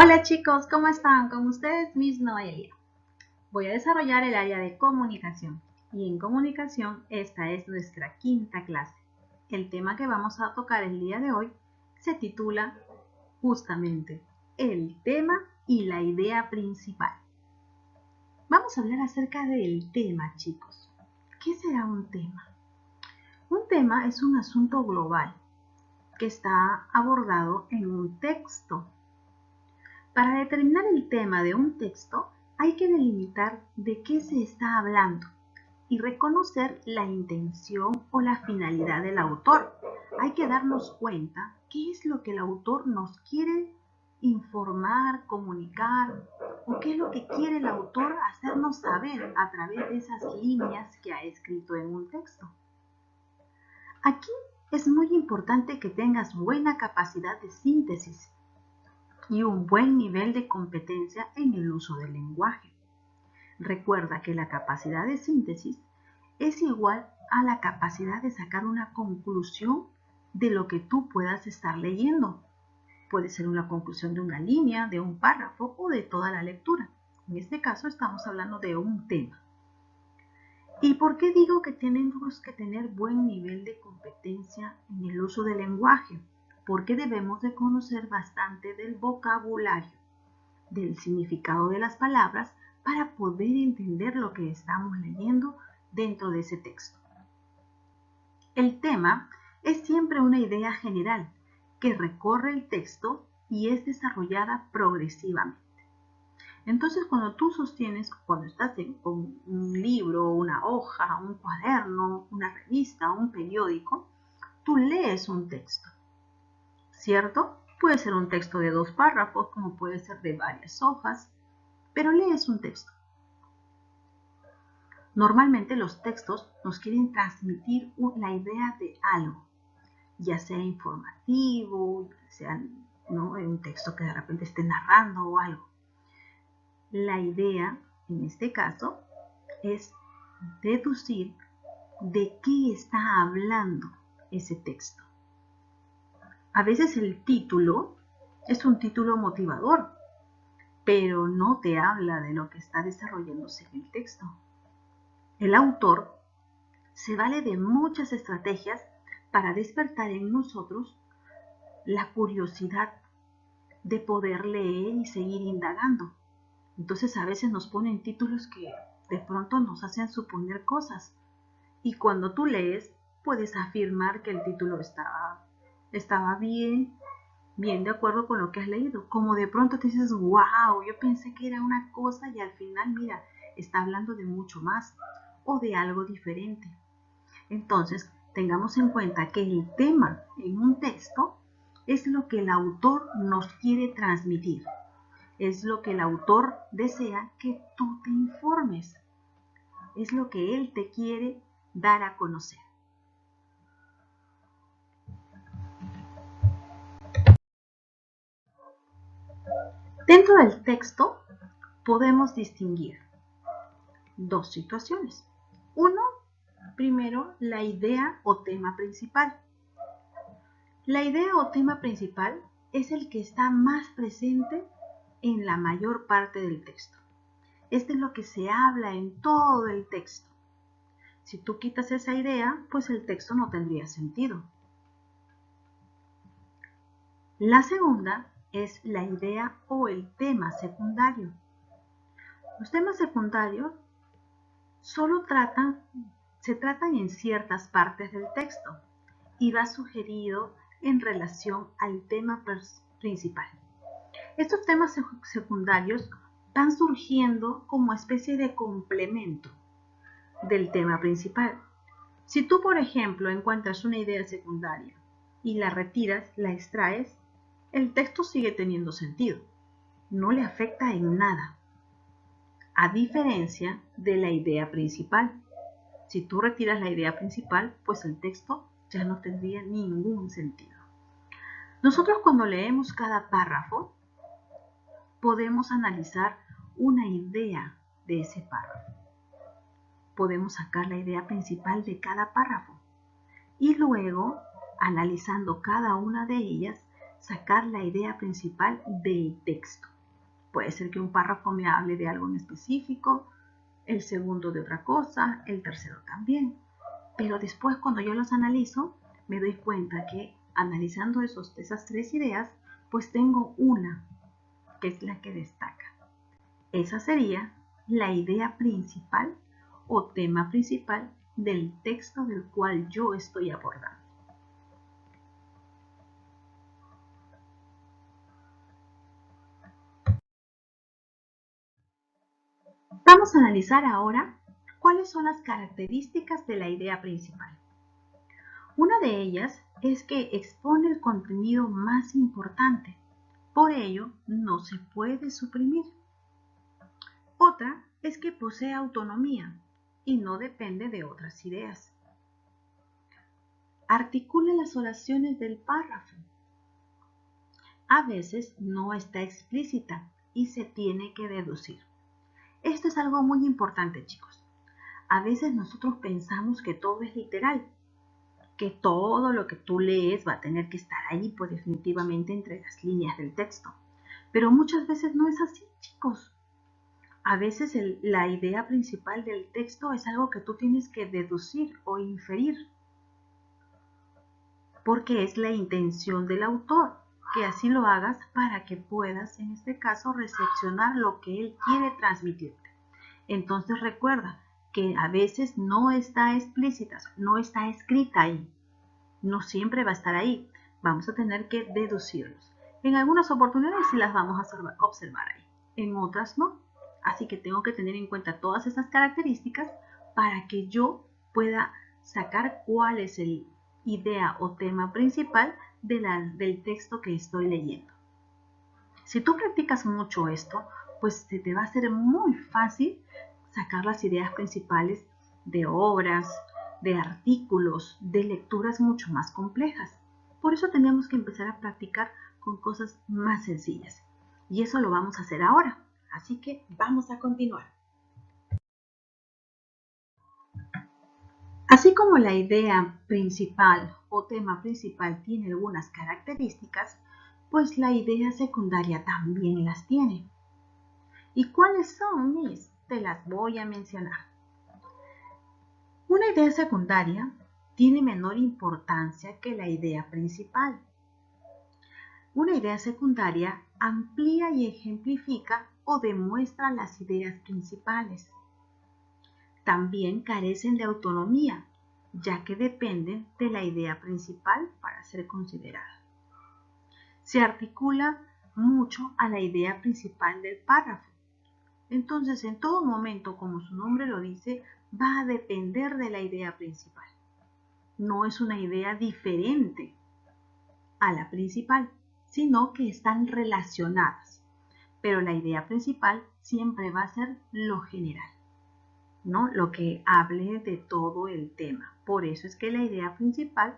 Hola chicos, ¿cómo están? Con ustedes Miss Noelia. Voy a desarrollar el área de comunicación y en comunicación esta es nuestra quinta clase. El tema que vamos a tocar el día de hoy se titula justamente el tema y la idea principal. Vamos a hablar acerca del tema, chicos. ¿Qué será un tema? Un tema es un asunto global que está abordado en un texto. Para determinar el tema de un texto hay que delimitar de qué se está hablando y reconocer la intención o la finalidad del autor. Hay que darnos cuenta qué es lo que el autor nos quiere informar, comunicar o qué es lo que quiere el autor hacernos saber a través de esas líneas que ha escrito en un texto. Aquí es muy importante que tengas buena capacidad de síntesis y un buen nivel de competencia en el uso del lenguaje. Recuerda que la capacidad de síntesis es igual a la capacidad de sacar una conclusión de lo que tú puedas estar leyendo. Puede ser una conclusión de una línea, de un párrafo o de toda la lectura. En este caso estamos hablando de un tema. ¿Y por qué digo que tenemos que tener buen nivel de competencia en el uso del lenguaje? Porque debemos de conocer bastante del vocabulario, del significado de las palabras para poder entender lo que estamos leyendo dentro de ese texto. El tema es siempre una idea general que recorre el texto y es desarrollada progresivamente. Entonces, cuando tú sostienes, cuando estás con un libro, una hoja, un cuaderno, una revista, un periódico, tú lees un texto, ¿cierto? Puede ser un texto de 2 párrafos, como puede ser de varias hojas, pero lees un texto. Normalmente los textos nos quieren transmitir la idea de algo, ya sea informativo, ya sea, ¿no?, un texto que de repente esté narrando o algo. La idea, en este caso, es deducir de qué está hablando ese texto. A veces el título es un título motivador, pero no te habla de lo que está desarrollándose en el texto. El autor se vale de muchas estrategias para despertar en nosotros la curiosidad de poder leer y seguir indagando. Entonces a veces nos ponen títulos que de pronto nos hacen suponer cosas. Y cuando tú lees, puedes afirmar que el título estaba bien de acuerdo con lo que has leído. Como de pronto te dices, wow, yo pensé que era una cosa y al final, mira, está hablando de mucho más o de algo diferente. Entonces, tengamos en cuenta que el tema en un texto es lo que el autor nos quiere transmitir. Es lo que el autor desea que tú te informes. Es lo que él te quiere dar a conocer. Dentro del texto podemos distinguir dos situaciones. Uno, primero, la idea o tema principal. La idea o tema principal es el que está más presente en la mayor parte del texto. Este es lo que se habla en todo el texto. Si tú quitas esa idea, pues el texto no tendría sentido. La segunda es la idea o el tema secundario. Los temas secundarios solo se tratan en ciertas partes del texto y va sugerido en relación al tema principal. Estos temas secundarios van surgiendo como especie de complemento del tema principal. Si tú, por ejemplo, encuentras una idea secundaria y la retiras, la extraes, el texto sigue teniendo sentido, no le afecta en nada, a diferencia de la idea principal. Si tú retiras la idea principal, pues el texto ya no tendría ningún sentido. Nosotros cuando leemos cada párrafo, podemos analizar una idea de ese párrafo. Podemos sacar la idea principal de cada párrafo y luego, analizando cada una de ellas, sacar la idea principal del texto. Puede ser que un párrafo me hable de algo en específico, el segundo de otra cosa, el tercero también. Pero después, cuando yo los analizo, me doy cuenta que analizando esas tres ideas, pues tengo una que es la que destaca. Esa sería la idea principal o tema principal del texto del cual yo estoy abordando. Vamos a analizar ahora cuáles son las características de la idea principal. Una de ellas es que expone el contenido más importante, por ello no se puede suprimir. Otra es que posee autonomía y no depende de otras ideas. Articula las oraciones del párrafo. A veces no está explícita y se tiene que deducir. Esto es algo muy importante, chicos. A veces nosotros pensamos que todo es literal, que todo lo que tú lees va a tener que estar ahí, pues definitivamente entre las líneas del texto. Pero muchas veces no es así, chicos. A veces la idea principal del texto es algo que tú tienes que deducir o inferir, porque es la intención del autor, que así lo hagas para que puedas, en este caso, recepcionar lo que él quiere transmitirte. Entonces recuerda que a veces no está explícita, no está escrita ahí, no siempre va a estar ahí, vamos a tener que deducirlos. En algunas oportunidades sí las vamos a observar ahí, en otras no. Así que tengo que tener en cuenta todas esas características para que yo pueda sacar cuál es el idea o tema principal del texto que estoy leyendo. Si tú practicas mucho esto, pues se te va a hacer muy fácil sacar las ideas principales de obras, de artículos, de lecturas mucho más complejas. Por eso tenemos que empezar a practicar con cosas más sencillas. Y eso lo vamos a hacer ahora. Así que vamos a continuar. Así como la idea principal o tema principal tiene algunas características, pues la idea secundaria también las tiene. ¿Y cuáles son, Miss? Te las voy a mencionar. Una idea secundaria tiene menor importancia que la idea principal. Una idea secundaria amplía y ejemplifica o demuestra las ideas principales. También carecen de autonomía, ya que dependen de la idea principal para ser considerada. Se articula mucho a la idea principal del párrafo. Entonces, en todo momento, como su nombre lo dice, va a depender de la idea principal. No es una idea diferente a la principal, sino que están relacionadas. Pero la idea principal siempre va a ser lo general, ¿no? Lo que hable de todo el tema. Por eso es que la idea principal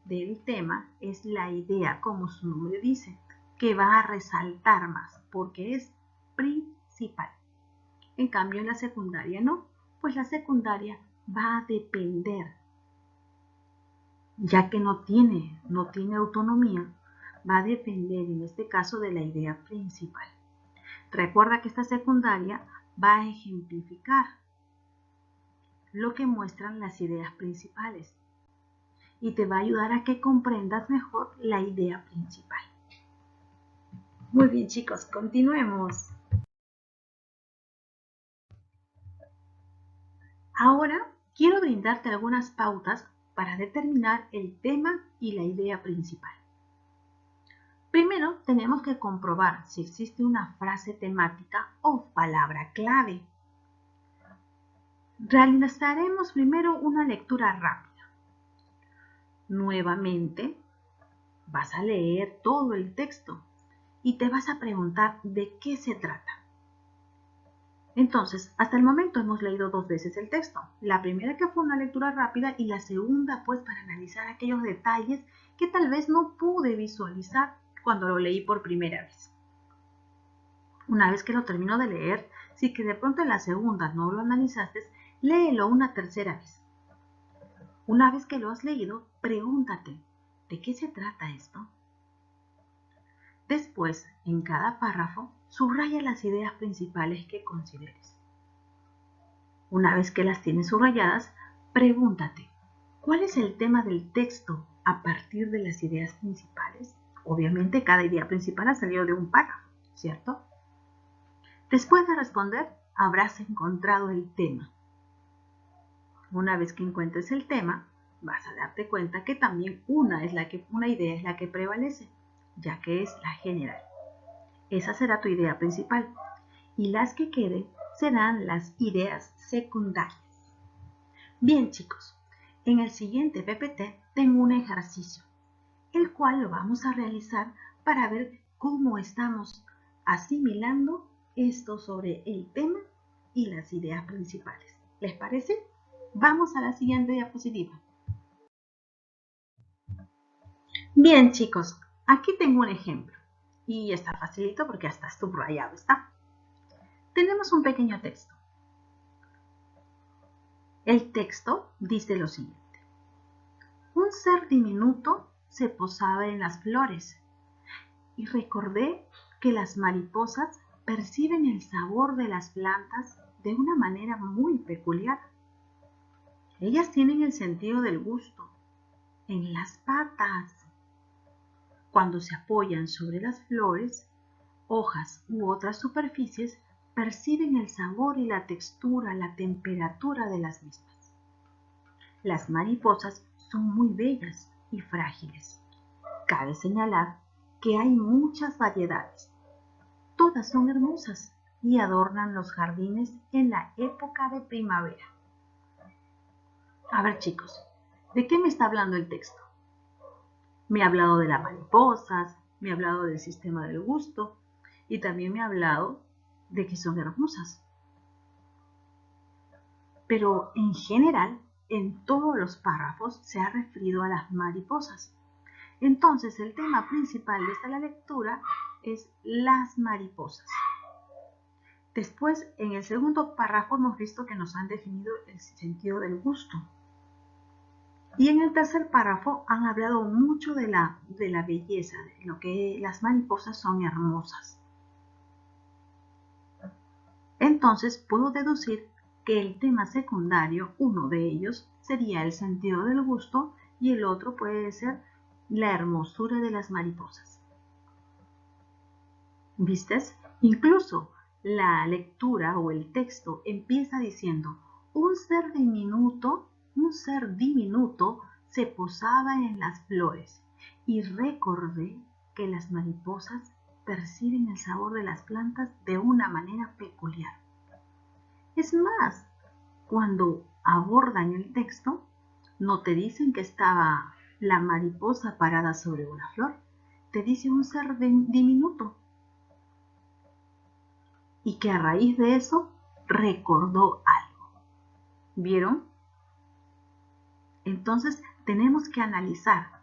del tema es la idea, como su nombre dice, que va a resaltar más, porque es principal. En cambio, en la secundaria no, pues la secundaria va a depender, ya que no tiene autonomía, va a depender en este caso de la idea principal. Recuerda que esta secundaria va a ejemplificar lo que muestran las ideas principales y te va a ayudar a que comprendas mejor la idea principal. Muy bien, chicos, continuemos. Ahora quiero brindarte algunas pautas para determinar el tema y la idea principal. Primero, tenemos que comprobar si existe una frase temática o palabra clave. Realizaremos primero una lectura rápida. Nuevamente, vas a leer todo el texto y te vas a preguntar de qué se trata. Entonces, hasta el momento hemos leído 2 veces el texto. La primera que fue una lectura rápida y la segunda pues para analizar aquellos detalles que tal vez no pude visualizar cuando lo leí por primera vez. Una vez que lo termino de leer, si que de pronto en la segunda no lo analizaste, léelo una tercera vez. Una vez que lo has leído, pregúntate, ¿de qué se trata esto? Después, en cada párrafo, subraya las ideas principales que consideres. Una vez que las tienes subrayadas, pregúntate, ¿cuál es el tema del texto a partir de las ideas principales? Obviamente cada idea principal ha salido de un párrafo, ¿cierto? Después de responder, habrás encontrado el tema. Una vez que encuentres el tema, vas a darte cuenta que también una idea es la que prevalece, ya que es la general. Esa será tu idea principal y las que queden serán las ideas secundarias. Bien, chicos, en el siguiente PPT tengo un ejercicio, el cual lo vamos a realizar para ver cómo estamos asimilando esto sobre el tema y las ideas principales. ¿Les parece? Vamos a la siguiente diapositiva. Bien, chicos, aquí tengo un ejemplo y está facilito porque hasta subrayado está. Tenemos un pequeño texto. El texto dice lo siguiente: un ser diminuto se posaba en las flores y recordé que las mariposas perciben el sabor de las plantas de una manera muy peculiar. Ellas tienen el sentido del gusto en las patas. Cuando se apoyan sobre las flores, hojas u otras superficies, perciben el sabor y la textura, la temperatura de las mismas. Las mariposas son muy bellas y frágiles. Cabe señalar que hay muchas variedades. Todas son hermosas y adornan los jardines en la época de primavera. A ver, chicos, ¿de qué me está hablando el texto? Me ha hablado de las mariposas, me ha hablado del sistema del gusto y también me ha hablado de que son hermosas. Pero en general, en todos los párrafos se ha referido a las mariposas. Entonces, el tema principal de esta lectura es las mariposas. Después, en el segundo párrafo hemos visto que nos han definido el sentido del gusto. Y en el tercer párrafo han hablado mucho de la belleza, de lo que las mariposas son hermosas. Entonces puedo deducir que el tema secundario, uno de ellos, sería el sentido del gusto y el otro puede ser la hermosura de las mariposas. ¿Vistes? Incluso la lectura o el texto empieza diciendo: un ser diminuto se posaba en las flores y recordé que las mariposas perciben el sabor de las plantas de una manera peculiar. Es más, cuando abordan el texto, no te dicen que estaba la mariposa parada sobre una flor, te dice un ser diminuto. Y que a raíz de eso recordó algo. ¿Vieron? Entonces tenemos que analizar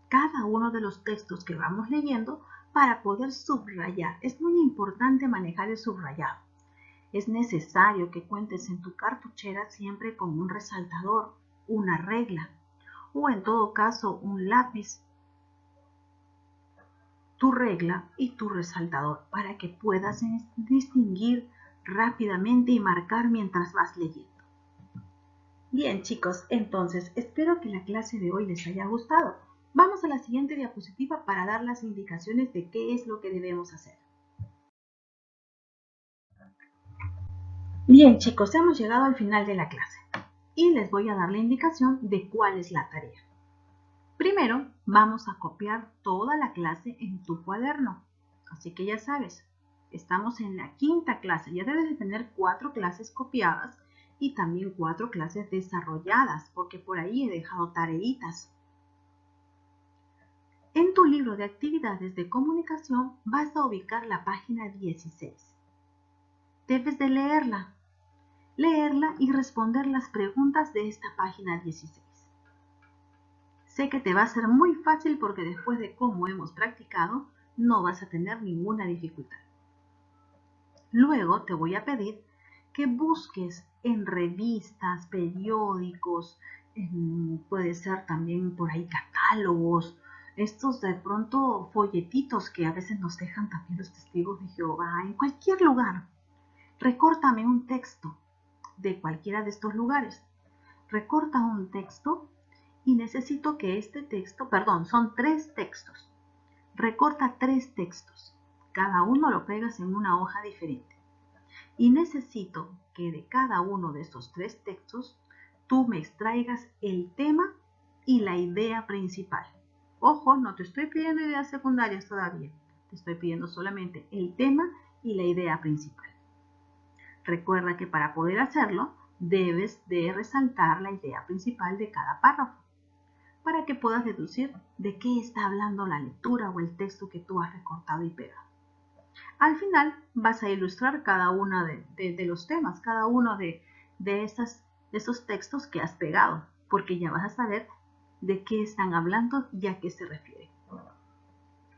cada uno de los textos que vamos leyendo para poder subrayar. Es muy importante manejar el subrayado. Es necesario que cuentes en tu cartuchera siempre con un resaltador, una regla o en todo caso un lápiz, tu regla y tu resaltador para que puedas distinguir rápidamente y marcar mientras vas leyendo. Bien, chicos, entonces espero que la clase de hoy les haya gustado. Vamos a la siguiente diapositiva para dar las indicaciones de qué es lo que debemos hacer. Bien, chicos, hemos llegado al final de la clase y les voy a dar la indicación de cuál es la tarea. Primero, vamos a copiar toda la clase en tu cuaderno. Así que ya sabes, estamos en la quinta clase. Ya debes de tener 4 clases copiadas y también 4 clases desarrolladas, porque por ahí he dejado tareitas. En tu libro de actividades de comunicación vas a ubicar la página 16. Debes de leerla y responder las preguntas de esta página 16. Sé que te va a ser muy fácil porque después de cómo hemos practicado, no vas a tener ninguna dificultad. Luego te voy a pedir que busques en revistas, periódicos, puede ser también por ahí catálogos, estos de pronto folletitos que a veces nos dejan también los testigos de Jehová en cualquier lugar. Recórtame un texto de cualquiera de estos lugares. Recorta un texto y necesito que este texto, perdón, son 3 textos. Recorta 3 textos. Cada uno lo pegas en una hoja diferente. Y necesito que de cada uno de estos 3 textos tú me extraigas el tema y la idea principal. Ojo, no te estoy pidiendo ideas secundarias todavía. Te estoy pidiendo solamente el tema y la idea principal. Recuerda que para poder hacerlo, debes de resaltar la idea principal de cada párrafo, para que puedas deducir de qué está hablando la lectura o el texto que tú has recortado y pegado. Al final vas a ilustrar cada uno de los temas, cada uno de esos textos que has pegado, porque ya vas a saber de qué están hablando y a qué se refiere.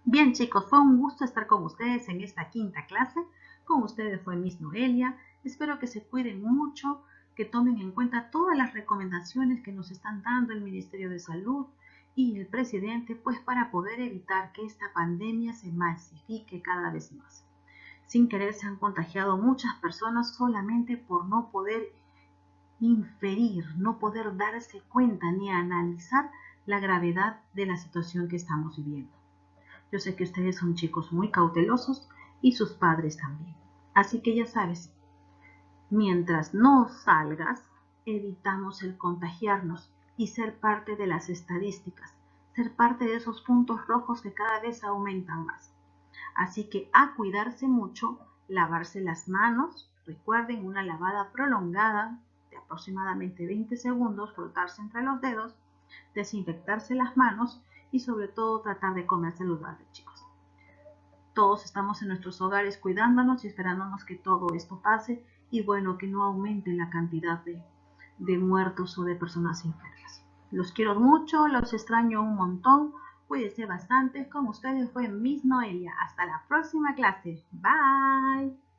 Bien chicos, fue un gusto estar con ustedes en esta quinta clase. Con ustedes fue Miss Noelia. Espero que se cuiden mucho, que tomen en cuenta todas las recomendaciones que nos están dando el Ministerio de Salud y el presidente, pues para poder evitar que esta pandemia se masifique cada vez más. Sin querer se han contagiado muchas personas solamente por no poder inferir, no poder darse cuenta ni analizar la gravedad de la situación que estamos viviendo. Yo sé que ustedes son chicos muy cautelosos y sus padres también. Así que ya sabes, mientras no salgas, evitamos el contagiarnos y ser parte de las estadísticas, ser parte de esos puntos rojos que cada vez aumentan más. Así que a cuidarse mucho, lavarse las manos, recuerden una lavada prolongada de aproximadamente 20 segundos, frotarse entre los dedos, desinfectarse las manos y sobre todo tratar de comer saludable, chicos. Todos estamos en nuestros hogares cuidándonos y esperándonos que todo esto pase y bueno, que no aumente la cantidad de muertos o de personas enfermas. Los quiero mucho, los extraño un montón. Cuídense bastante. Con ustedes fue Miss Noelia. Hasta la próxima clase. Bye.